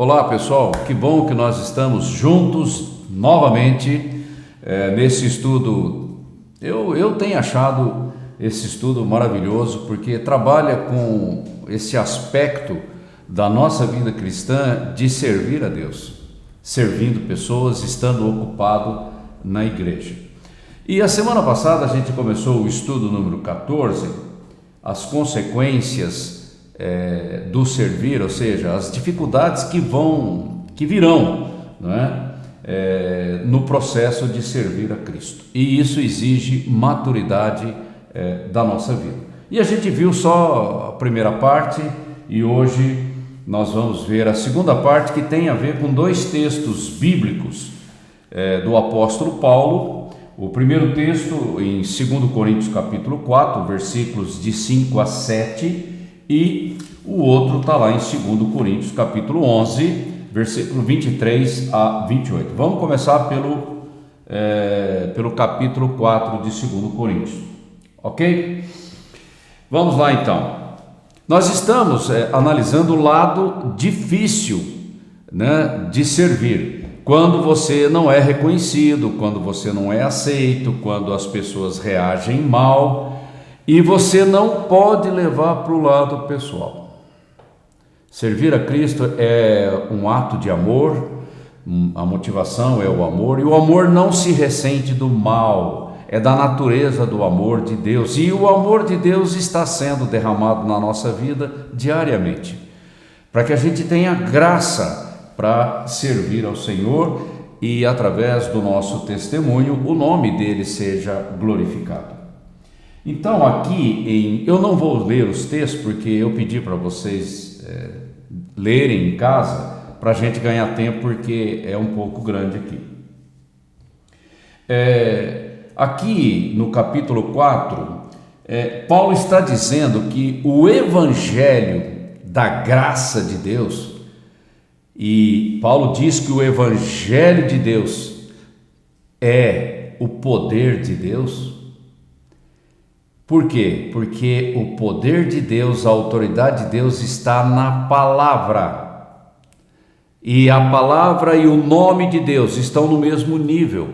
Olá pessoal, que bom que nós estamos juntos novamente nesse estudo. Eu tenho achado esse estudo maravilhoso porque trabalha com esse aspecto da nossa vida cristã de servir a Deus, servindo pessoas, estando ocupado na igreja. E a semana passada a gente começou o estudo número 14, as consequências do servir, ou seja, as dificuldades que virão, não é? No processo de servir a Cristo. E isso exige maturidade da nossa vida. E a gente viu só a primeira parte e hoje nós vamos ver a segunda parte, que tem a ver com dois textos bíblicos do apóstolo Paulo. O primeiro texto em 2 Coríntios capítulo 4, versículos de 5 a 7, e o outro está lá em 2 Coríntios capítulo 11, versículo 23 a 28. Vamos começar pelo capítulo 4 de 2 Coríntios, ok? Vamos lá então. Nós estamos analisando o lado difícil, né, de servir. Quando você não é reconhecido, quando você não é aceito, quando as pessoas reagem mal e você não pode levar para o lado pessoal. Servir a Cristo é um ato de amor, a motivação é o amor, e o amor não se ressente do mal, é da natureza do amor de Deus, e o amor de Deus está sendo derramado na nossa vida diariamente, para que a gente tenha graça para servir ao Senhor e através do nosso testemunho o nome dele seja glorificado. Então aqui, eu não vou ler os textos porque eu pedi para vocês lerem em casa para a gente ganhar tempo, porque é um pouco grande aqui. Aqui no capítulo 4, Paulo está dizendo que o evangelho da graça de Deus, e Paulo diz que o evangelho de Deus é o poder de Deus. Por quê? Porque o poder de Deus, a autoridade de Deus está na palavra. E a palavra e o nome de Deus estão no mesmo nível.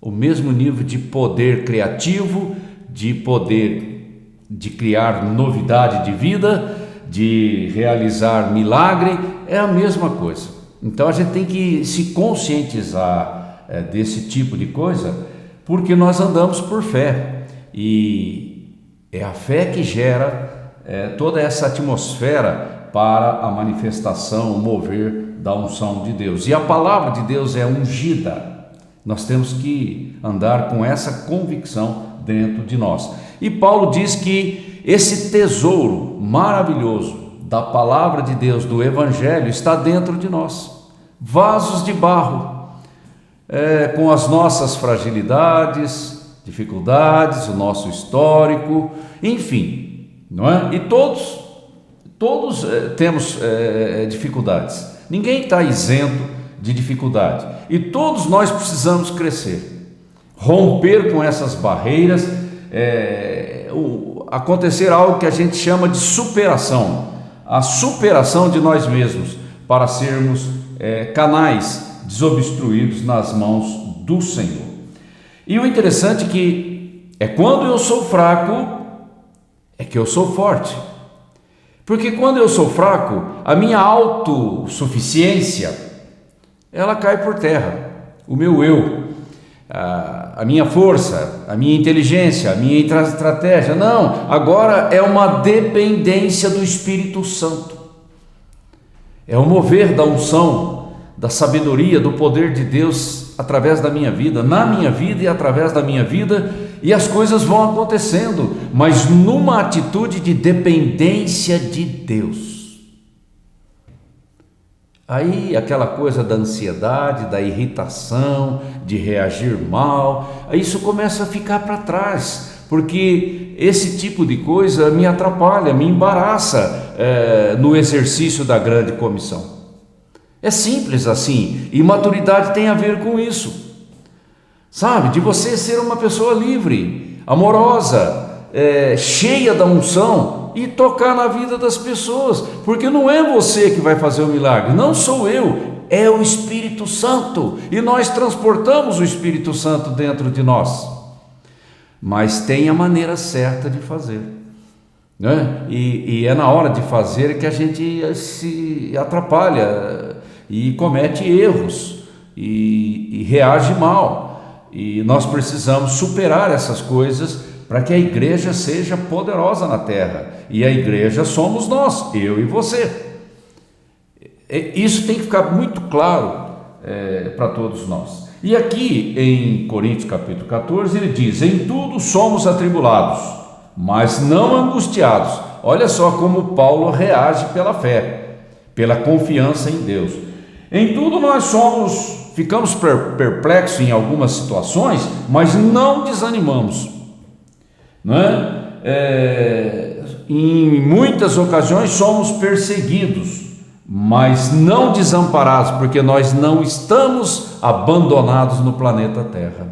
O mesmo nível de poder criativo, de poder de criar novidade de vida, de realizar milagre, é a mesma coisa. Então a gente tem que se conscientizar desse tipo de coisa, porque nós andamos por fé. E é a fé que gera toda essa atmosfera para a manifestação, o mover da unção de Deus. E a palavra de Deus é ungida. Nós temos que andar com essa convicção dentro de nós. E Paulo diz que esse tesouro maravilhoso da palavra de Deus, do Evangelho, está dentro de nós. Vasos de barro, com as nossas fragilidades, dificuldades, o nosso histórico, enfim, não é? E todos temos dificuldades. Ninguém está isento de dificuldade. E todos nós precisamos crescer, romper com essas barreiras, acontecer algo que a gente chama de superação, a superação de nós mesmos, para sermos canais desobstruídos nas mãos do Senhor. E o interessante que quando eu sou fraco, é que eu sou forte. Porque quando eu sou fraco, a minha autossuficiência, ela cai por terra. O meu eu, a minha força, a minha inteligência, a minha estratégia. Não, agora é uma dependência do Espírito Santo. É o mover da unção, da sabedoria, do poder de Deus através da minha vida, na minha vida e através da minha vida, e as coisas vão acontecendo, mas numa atitude de dependência de Deus. Aí aquela coisa da ansiedade, da irritação, de reagir mal, isso começa a ficar para trás, porque esse tipo de coisa me atrapalha, me embaraça no exercício da grande comissão. É simples assim, e maturidade tem a ver com isso, sabe? De você ser uma pessoa livre, amorosa, cheia da unção, e tocar na vida das pessoas, porque não é você que vai fazer o milagre, não sou eu, é o Espírito Santo, e nós transportamos o Espírito Santo dentro de nós, mas tem a maneira certa de fazer, né? E é na hora de fazer que a gente se atrapalha e comete erros e reage mal, e nós precisamos superar essas coisas para que a igreja seja poderosa na terra, e a igreja somos nós, eu e você. Isso tem que ficar muito claro para todos nós. E aqui em Coríntios capítulo 14 ele diz: em tudo somos atribulados, mas não angustiados. Olha só como Paulo reage pela fé, pela confiança em Deus. Em tudo nós ficamos perplexos em algumas situações, mas não desanimamos, não é? Em muitas ocasiões somos perseguidos, mas não desamparados, porque nós não estamos abandonados no planeta Terra.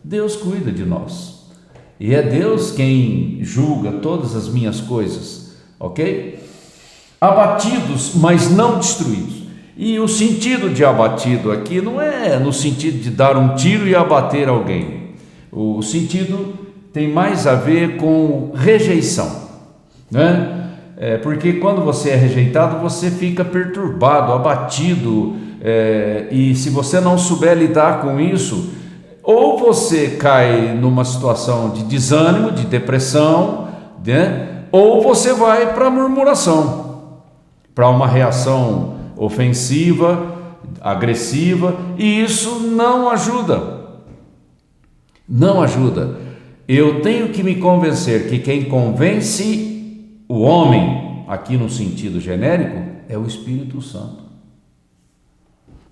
Deus cuida de nós, e é Deus quem julga todas as minhas coisas, ok? Abatidos, mas não destruídos. E o sentido de abatido aqui não é no sentido de dar um tiro e abater alguém. O sentido tem mais a ver com rejeição, né? Porque quando você é rejeitado, você fica perturbado, abatido, e se você não souber lidar com isso, ou você cai numa situação de desânimo, de depressão, né? Ou você vai para a murmuração, para uma reação ofensiva, agressiva, e isso não ajuda. Não ajuda. Eu tenho que me convencer que quem convence o homem, aqui no sentido genérico, é o Espírito Santo.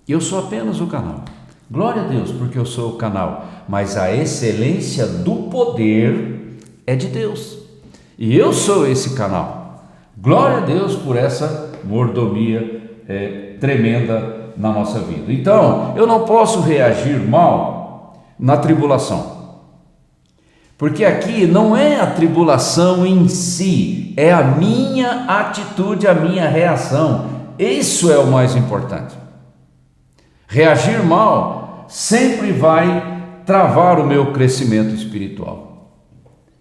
Eu sou apenas o canal. Glória a Deus, porque eu sou o canal, mas a excelência do poder é de Deus, e eu sou esse canal. Glória a Deus por essa mordomia tremenda na nossa vida. Então, eu não posso reagir mal na tribulação, porque aqui não é a tribulação em si, é a minha atitude, a minha reação. Isso é o mais importante. Reagir mal sempre vai travar o meu crescimento espiritual,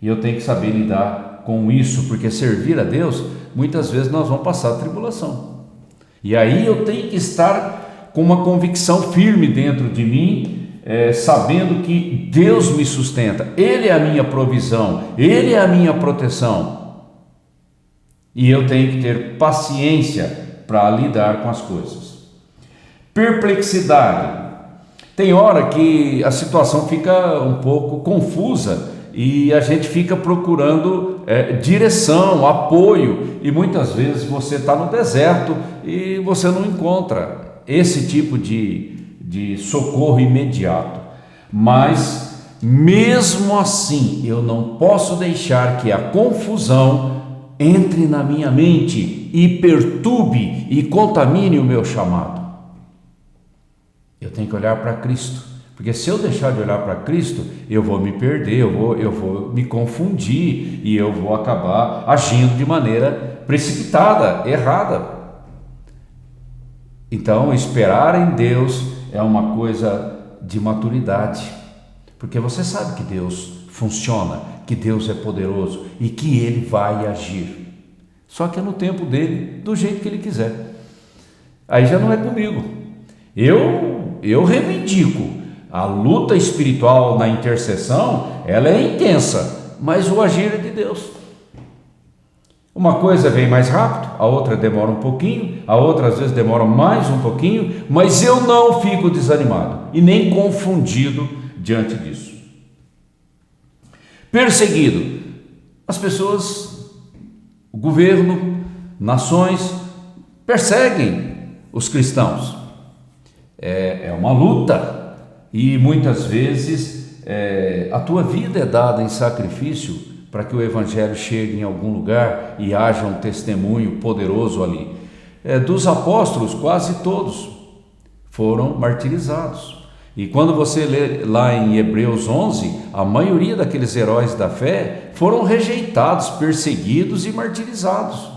e eu tenho que saber lidar com isso, porque servir a Deus, muitas vezes nós vamos passar tribulação, e aí eu tenho que estar com uma convicção firme dentro de mim, sabendo que Deus me sustenta, Ele é a minha provisão, Ele é a minha proteção, e eu tenho que ter paciência para lidar com as coisas. Perplexidade. Tem hora que a situação fica um pouco confusa e a gente fica procurando direção, apoio, e muitas vezes você está no deserto e você não encontra esse tipo de socorro imediato. Mas mesmo assim eu não posso deixar que a confusão entre na minha mente e perturbe e contamine o meu chamado. Eu tenho que olhar para Cristo, porque se eu deixar de olhar para Cristo, eu vou me perder, eu vou me confundir, e eu vou acabar agindo de maneira precipitada, errada. Então, esperar em Deus é uma coisa de maturidade, porque você sabe que Deus funciona, que Deus é poderoso e que Ele vai agir, só que é no tempo dele, do jeito que Ele quiser. Aí já não é comigo. Eu reivindico a luta espiritual na intercessão, ela é intensa, mas o agir é de Deus. Uma coisa vem mais rápido, a outra demora um pouquinho, a outra às vezes demora mais um pouquinho, mas eu não fico desanimado e nem confundido diante disso. Perseguido. As pessoas, o governo, nações perseguem os cristãos. É uma luta, e muitas vezes a tua vida é dada em sacrifício para que o Evangelho chegue em algum lugar e haja um testemunho poderoso ali. Dos apóstolos, quase todos foram martirizados, E quando você lê lá em Hebreus 11, a maioria daqueles heróis da fé foram rejeitados, perseguidos e martirizados,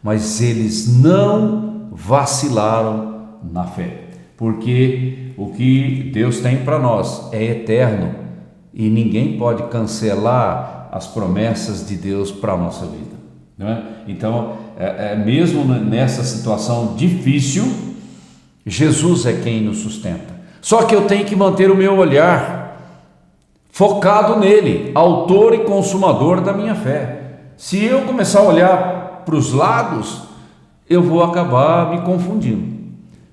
mas eles não vacilaram na fé, porque o que Deus tem para nós é eterno e ninguém pode cancelar as promessas de Deus para a nossa vida, não é? Então, mesmo nessa situação difícil, Jesus é quem nos sustenta. Só que eu tenho que manter o meu olhar focado nele, autor e consumador da minha fé. Se eu começar a olhar para os lados, eu vou acabar me confundindo.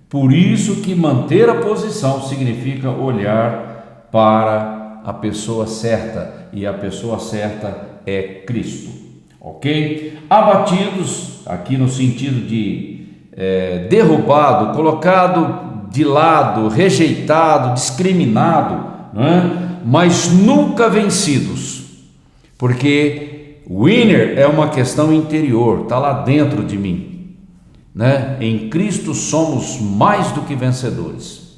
Por isso que manter a posição significa olhar para a pessoa certa, e a pessoa certa é Cristo, ok? Abatidos, aqui no sentido de derrubado, colocado de lado, rejeitado, discriminado, não é? Mas nunca vencidos, porque winner é uma questão interior, está lá dentro de mim, né? Em Cristo somos mais do que vencedores,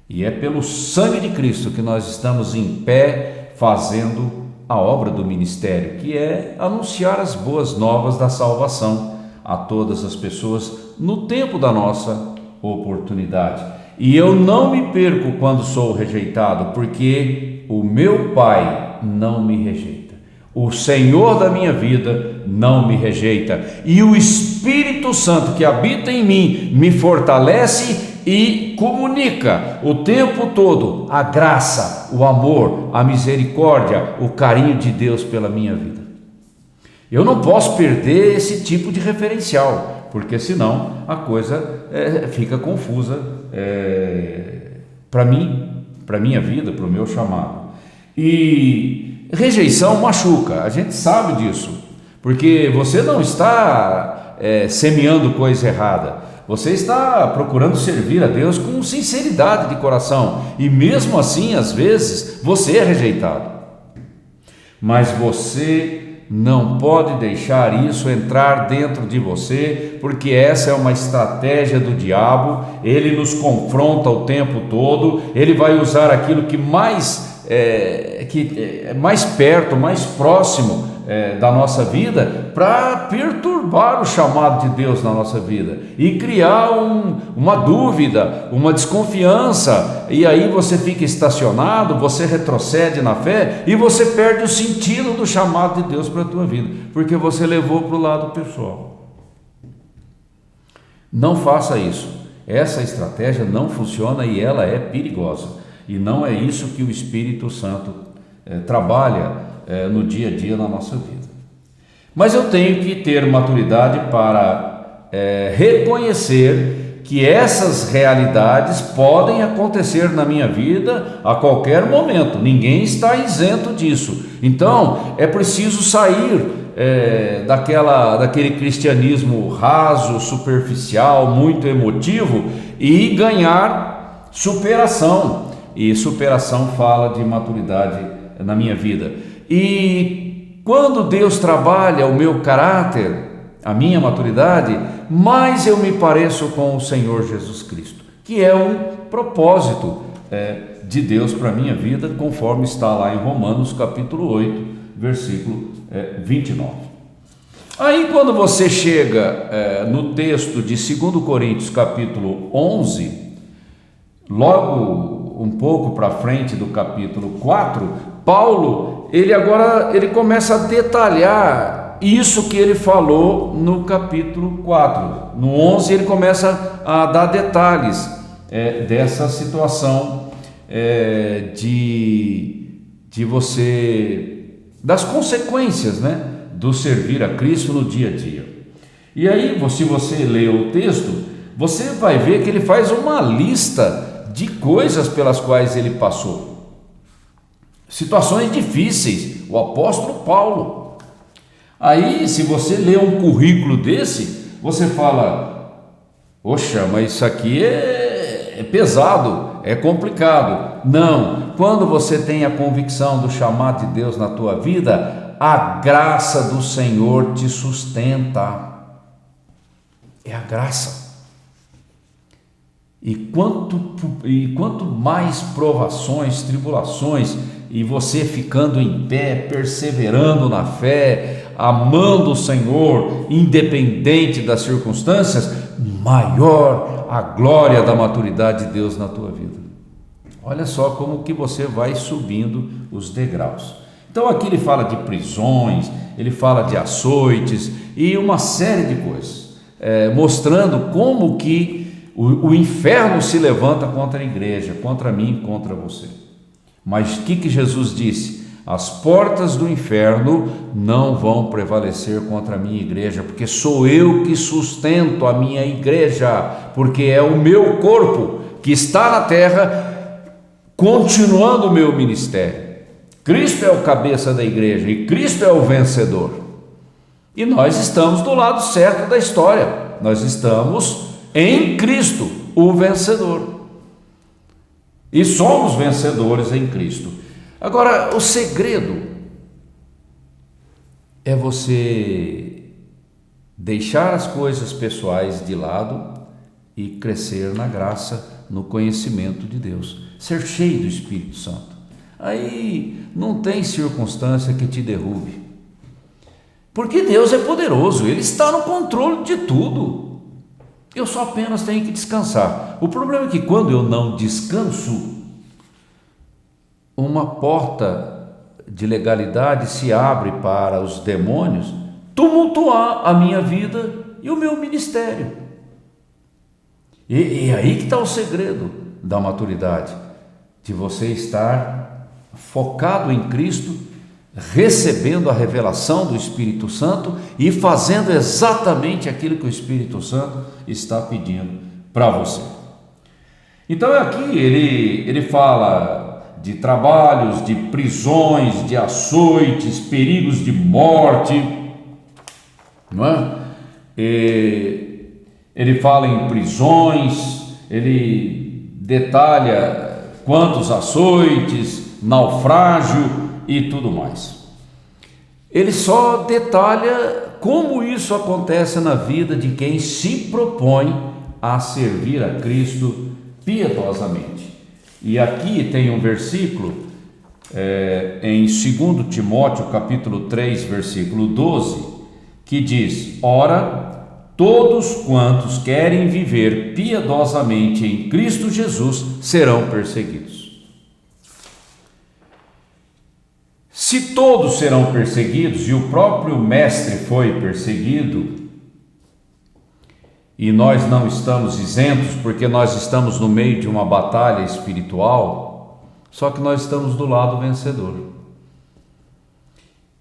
e é pelo sangue de Cristo que nós estamos em pé fazendo a obra do ministério, que é anunciar as boas novas da salvação a todas as pessoas no tempo da nossa oportunidade. E eu não me perco quando sou rejeitado, porque o meu Pai não me rejeita, o Senhor da minha vida não me rejeita, e o Espírito Santo que habita em mim me fortalece e comunica o tempo todo a graça, o amor, a misericórdia, o carinho de Deus pela minha vida. Eu não posso perder esse tipo de referencial, porque senão a coisa fica confusa para mim, para minha vida, para o meu chamado. E rejeição machuca, a gente sabe disso, porque você não está semeando coisa errada, você está procurando servir a Deus com sinceridade de coração, e mesmo assim, às vezes, você é rejeitado, mas você não pode deixar isso entrar dentro de você, porque essa é uma estratégia do diabo. Ele nos confronta o tempo todo, ele vai usar aquilo que é mais perto, mais próximo da nossa vida, para perturbar o chamado de Deus na nossa vida e criar uma dúvida, uma desconfiança, e aí você fica estacionado, você retrocede na fé e você perde o sentido do chamado de Deus para a tua vida, porque você levou para o lado pessoal. Não faça isso, essa estratégia não funciona e ela é perigosa, e não é isso que o Espírito Santo trabalha no dia a dia na nossa vida. Mas eu tenho que ter maturidade para reconhecer que essas realidades podem acontecer na minha vida a qualquer momento, ninguém está isento disso. Então é preciso sair daquele cristianismo raso, superficial, muito emotivo, e ganhar superação, e superação fala de maturidade na minha vida. E quando Deus trabalha o meu caráter, a minha maturidade, mais eu me pareço com o Senhor Jesus Cristo, que é um propósito de Deus para a minha vida, conforme está lá em Romanos capítulo 8, versículo 29. Aí quando você chega no texto de 2 Coríntios capítulo 11, logo um pouco para frente do capítulo 4, Paulo, ele começa a detalhar isso que ele falou no capítulo 4. No 11 ele começa a dar detalhes dessa situação de você, das consequências, né, do servir a Cristo no dia a dia. E aí, se você ler o texto, você vai ver que ele faz uma lista de coisas pelas quais ele passou. Situações difíceis, o apóstolo Paulo. Aí, se você lê um currículo desse, você fala: poxa, mas isso aqui é pesado, é complicado. Não, quando você tem a convicção do chamado de Deus na tua vida, a graça do Senhor te sustenta. É a graça. E quanto mais provações, tribulações, e você ficando em pé, perseverando na fé, amando o Senhor, independente das circunstâncias, maior a glória da maturidade de Deus na tua vida. Olha só como que você vai subindo os degraus. Então aqui ele fala de prisões, ele fala de açoites e uma série de coisas, mostrando como que o inferno se levanta contra a igreja, contra mim, contra você. Mas o que Jesus disse? As portas do inferno não vão prevalecer contra a minha igreja, porque sou eu que sustento a minha igreja, porque é o meu corpo que está na terra, continuando o meu ministério. Cristo é o cabeça da igreja e Cristo é o vencedor. E nós estamos do lado certo da história, nós estamos em Cristo, o vencedor. E somos vencedores em Cristo. Agora, o segredo é você deixar as coisas pessoais de lado e crescer na graça, no conhecimento de Deus, ser cheio do Espírito Santo. Aí não tem circunstância que te derrube, porque Deus é poderoso, Ele está no controle de tudo. Eu só apenas tenho que descansar. O problema é que quando eu não descanso, uma porta de legalidade se abre para os demônios tumultuar a minha vida e o meu ministério. E aí que está o segredo da maturidade, de você estar focado em Cristo, recebendo a revelação do Espírito Santo e fazendo exatamente aquilo que o Espírito Santo está pedindo para você. Então aqui ele fala de trabalhos, de prisões, de açoites, perigos de morte, não é? Ele fala em prisões, ele detalha quantos açoites, naufrágio e tudo mais. Ele só detalha como isso acontece na vida de quem se propõe a servir a Cristo piedosamente. E aqui tem um versículo em 2 Timóteo capítulo 3, versículo 12, que diz: ora, todos quantos querem viver piedosamente em Cristo Jesus serão perseguidos. Se todos serão perseguidos, e o próprio Mestre foi perseguido, e nós não estamos isentos, porque nós estamos no meio de uma batalha espiritual, só que nós estamos do lado vencedor.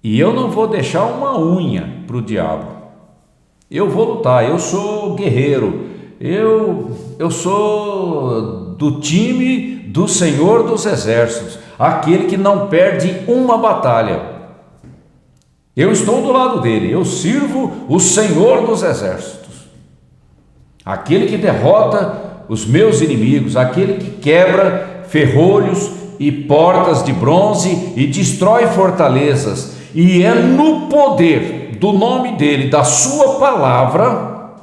E eu não vou deixar uma unha para o diabo. Eu vou lutar, eu sou guerreiro, eu sou do time do Senhor dos Exércitos, aquele que não perde uma batalha. Eu estou do lado dele, eu sirvo o Senhor dos Exércitos. Aquele que derrota os meus inimigos, aquele que quebra ferrolhos e portas de bronze e destrói fortalezas, e é no poder do nome dele, da sua palavra,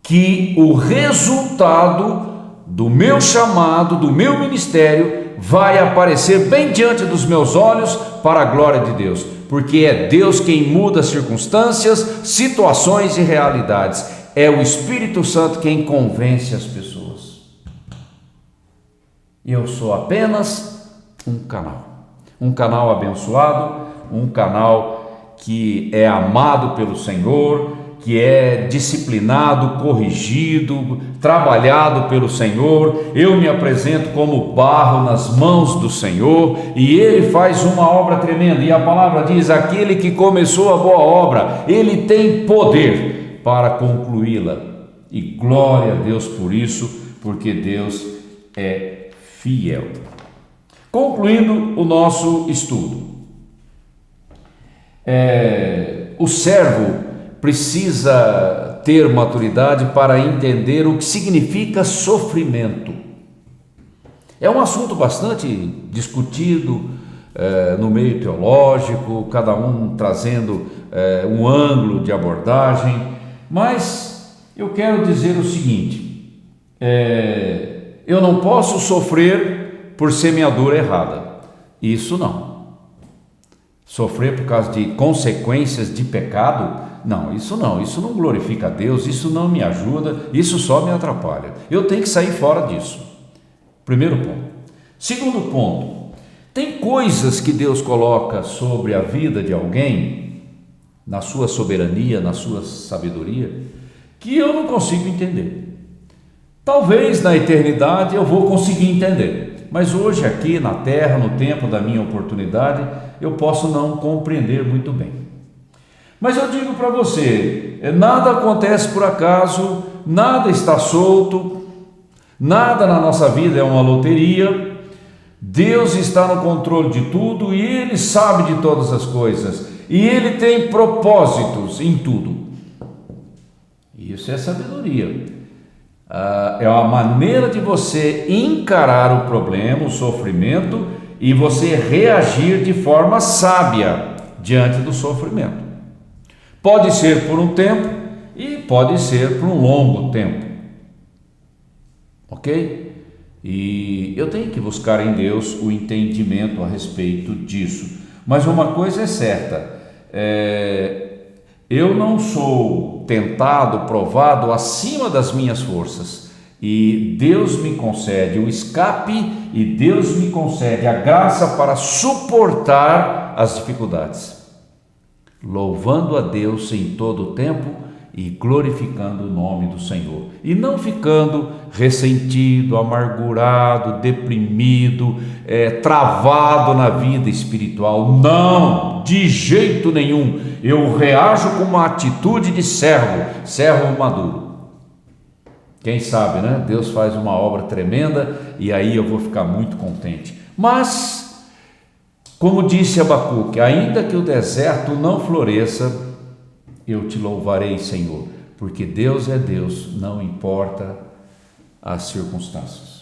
que o resultado do meu chamado, do meu ministério, vai aparecer bem diante dos meus olhos para a glória de Deus, porque é Deus quem muda circunstâncias, situações e realidades. É o Espírito Santo quem convence as pessoas. Eu sou apenas um canal abençoado, um canal que é amado pelo Senhor, que é disciplinado, corrigido, trabalhado pelo Senhor. Eu me apresento como barro nas mãos do Senhor e Ele faz uma obra tremenda. E a palavra diz: aquele que começou a boa obra, Ele tem poder para concluí-la, e glória a Deus por isso, porque Deus é fiel. Concluindo o nosso estudo, o servo precisa ter maturidade para entender o que significa sofrimento. É um assunto bastante discutido no meio teológico, cada um trazendo um ângulo de abordagem. Mas eu quero dizer o seguinte: Eu não posso sofrer por semeadura errada. Isso não. Sofrer por causa de consequências de pecado, não, isso não glorifica a Deus, isso não me ajuda, isso só me atrapalha. Eu tenho que sair fora disso. Primeiro ponto. Segundo ponto, tem coisas que Deus coloca sobre a vida de alguém, na sua soberania, na sua sabedoria, que eu não consigo entender. Talvez na eternidade eu vou conseguir entender, mas hoje aqui na terra, no tempo da minha oportunidade, eu posso não compreender muito bem. Mas eu digo para você, nada acontece por acaso, nada está solto, nada na nossa vida é uma loteria. Deus está no controle de tudo e Ele sabe de todas as coisas e Ele tem propósitos em tudo. Isso é sabedoria. É uma maneira de você encarar o problema, o sofrimento, e você reagir de forma sábia diante do sofrimento. Pode ser por um tempo e pode ser por um longo tempo. Ok? E eu tenho que buscar em Deus o entendimento a respeito disso. Mas uma coisa é certa, eu não sou tentado, provado acima das minhas forças. E Deus me concede o escape e Deus me concede a graça para suportar as dificuldades, louvando a Deus em todo o tempo e glorificando o nome do Senhor, e não ficando ressentido, amargurado, deprimido, travado na vida espiritual. Não, de jeito nenhum. Eu reajo com uma atitude de servo maduro. Quem sabe, né? Deus faz uma obra tremenda e aí eu vou ficar muito contente. Mas, como disse Abacuque, ainda que o deserto não floresça, eu te louvarei, Senhor, porque Deus é Deus, não importa as circunstâncias.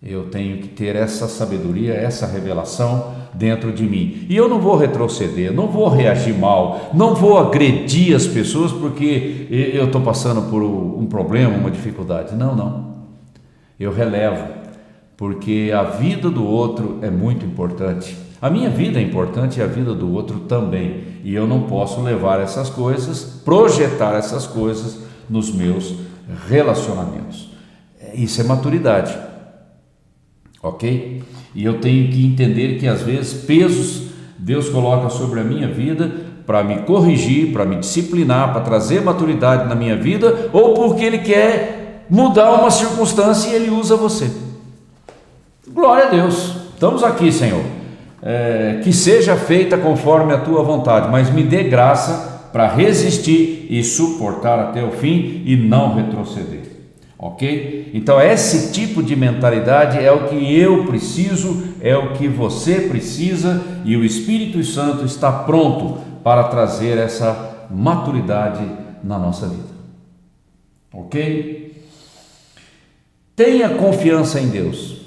Eu tenho que ter essa sabedoria, essa revelação dentro de mim. E eu não vou retroceder, não vou reagir mal, não vou agredir as pessoas porque eu estou passando por um problema, uma dificuldade. Não. Eu relevo, porque a vida do outro é muito importante. A minha vida é importante e a vida do outro também. E eu não posso levar essas coisas, projetar essas coisas nos meus relacionamentos. Isso é maturidade. Ok? E eu tenho que entender que às vezes pesos Deus coloca sobre a minha vida para me corrigir, para me disciplinar, para trazer maturidade na minha vida, ou porque Ele quer mudar uma circunstância e Ele usa você. Glória a Deus, estamos aqui, Senhor, que seja feita conforme a Tua vontade, mas me dê graça para resistir e suportar até o fim e não retroceder. Ok? Então esse tipo de mentalidade é o que eu preciso, é o que você precisa, e o Espírito Santo está pronto para trazer essa maturidade na nossa vida. Ok? Tenha confiança em Deus,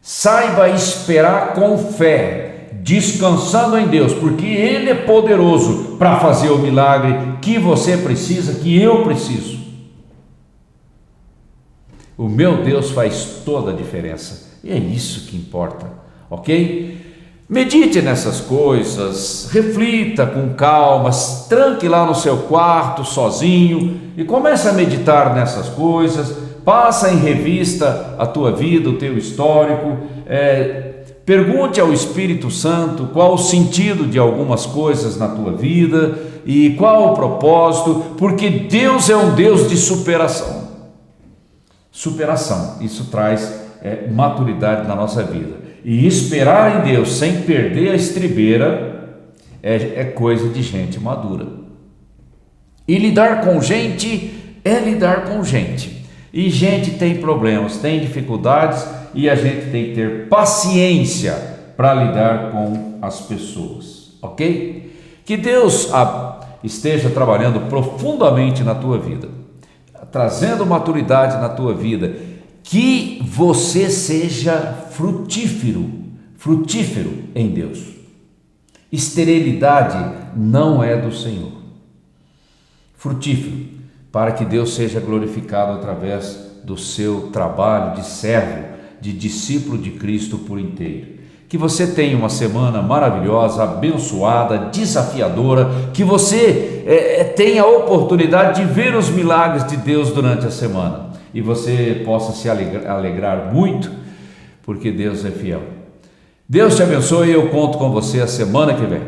saiba esperar com fé, descansando em Deus, porque Ele é poderoso para fazer o milagre que você precisa, que eu preciso. O meu Deus faz toda a diferença, e é isso que importa, ok? Medite nessas coisas, reflita com calma, tranque lá no seu quarto sozinho e comece a meditar nessas coisas, passa em revista a tua vida, o teu histórico, pergunte ao Espírito Santo qual o sentido de algumas coisas na tua vida e qual o propósito, porque Deus é um Deus de superação. Superação, isso traz maturidade na nossa vida. E esperar em Deus sem perder a estribeira é coisa de gente madura. E lidar com gente é lidar com gente. E gente tem problemas, tem dificuldades, e a gente tem que ter paciência para lidar com as pessoas, ok? Que Deus esteja trabalhando profundamente na tua vida, trazendo maturidade na tua vida, que você seja frutífero em Deus. Esterilidade não é do Senhor. Frutífero, para que Deus seja glorificado através do seu trabalho de servo, de discípulo de Cristo por inteiro. Que você tenha uma semana maravilhosa, abençoada, desafiadora, que você tenha a oportunidade de ver os milagres de Deus durante a semana e você possa se alegrar muito, porque Deus é fiel. Deus te abençoe e eu conto com você a semana que vem.